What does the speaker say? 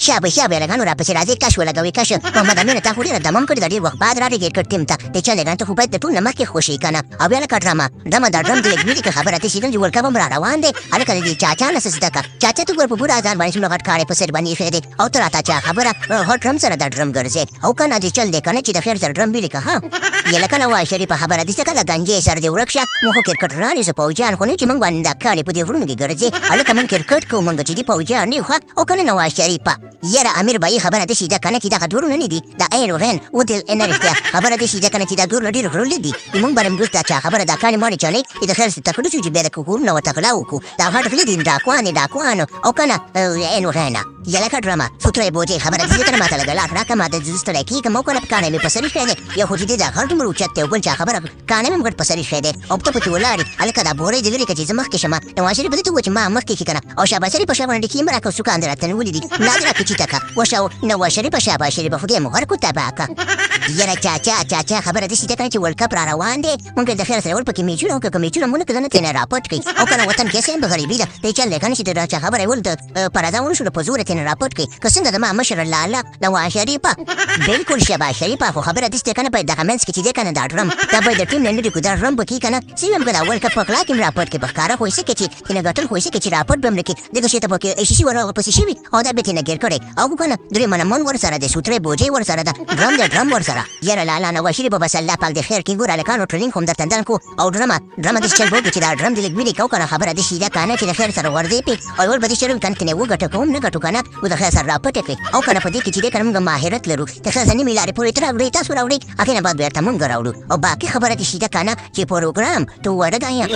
شابه لګانو را پسې راځي کش ولګوي کش محمد امین ته خو ډېره دمم کړې ده ډېر وخت بعد راډیګېټ کړ ټیم ته دی چل لګان ته خو باید د ټول نه مخکې خوشي کنه او بیا لکه ډرامه دا ډرم د لګوي که خبره ته سیدن ورلډ کپ هم را روان دی هلکه د دې چاچا نه څه زده کړه چاچا ته ګور په پوره ځان باندې څومره غټ کاڼی په سر باندې ایښی دی او ته راته چا خبره هر ډرم سره دا ډرم ګرځې او کنه دې چل دی کنه چې د خیر سره ډرم ویلې که ها یې لکه نواز شریفه خبره دې څه کله ګنجې سر دې ورک شه موږ خو کرکټ رانیسو پوځیان خو نه چې موږ باندې دا کاڼي په دې غرونو کې ګرځې هلکه موږ کرکټ کوو موږ چې دې پوځیان نه یو ښه او کنه نواز شریفه یاره امیر بایي خبره داسې ده کنه چې دغه ډورونه نه دي دا عین و غین ودې نه رښتیا خبره داسې ده کنه چې دا ډورونه ډېر غرونه دي موږ به همدوس دا چا خبره دا کاڼي ماڼي چلوي د خیر څه تکړه شو چې بیا د کورونه ورته غلا وکړو دا غټ غلي دي ډاکوانو او کنه عین و غینه یا لکه ډرامه سوتری بوجۍ خبره داسې کنه ماته لږه لاټ راکړه ما د زه ستړی کېږم او کنه کاڼی مې په سر ایښی دی یو خو چې دی دا غټ دومره اوچت دی او بل چا خبره کاڼی مې هم غټ په سر ایښی دی او ته پکې ولاړ یې هلکه دا بورۍ دې لرې که چې زه مخکې شمه نواز شریف به دې ته ووایي چې ما مخکې کړي که نه او شهباز شریف په شا باندې کښې مه راکړه سوکان دې راته نیولي دي لا دې راکړه چیټه کړه وشه نواز شریف په شهباز شریف خدای مو غرق تباه کړه یاره چاچا خبره داسې ده کنه چې ورلډ کپ را روان دی مونږ د خیر سره ول پکې میچونه وکړو که میچونه مو نه کړه نه ترېنه راپورټ کړي او کنه وطن کې هسې هم غریبي ده دی چل دی کنه چې د چا خبره یې ول د پردان ونشو په زوره ترېنه راپورټ کړي که څنګه زما مشر لاله نواز شریفه بلکل شهباز شریفه خو خبره داسې ده کنه باید دغه منځ کې چې دی کنه دا ډرم دا باید د ټیم نه لرې کړو دا ډرم به کړي که نه څه ویم که دا ورلډ کپ په غلا کې هم راپورټ کړي په ښکاره خو یې څه کړي چې ترېنه ګټل خو یې څه کړي چې راپورټ به هم نه کړي دغه شي ته پکې ایشیشي ورپسې شوي او دا به ترېنه ګیر کړی او کنه درې منمون ورسره دی سوتری بوجۍ ورسره ده ډرم ورسره یاره لاله نواز شریف بس الله پاک دې خیر کړي ګوره هلکانو ټریننګ خو هم درته دن کړو او ډرمه داسې چل به وکړو چې دا ډرم دې لږ ویلې کوو که نه خبره داسې ده که نه چې د خیر سره ورځې پې او ور به دې شروع کنه ترېنه وګټو که هم نه ګټو که نه و د خیر سره راپټې کړې او که نه په دې کې چې دی که نه موږ ماهرت لرو د خیر سره نیمې لارې پورې ته راوړئ تاسو راوړئ هغې نه بعد بېرته موږ راوړو او باقي خبره داسې ده که نه چې پروګرام ته ورګایم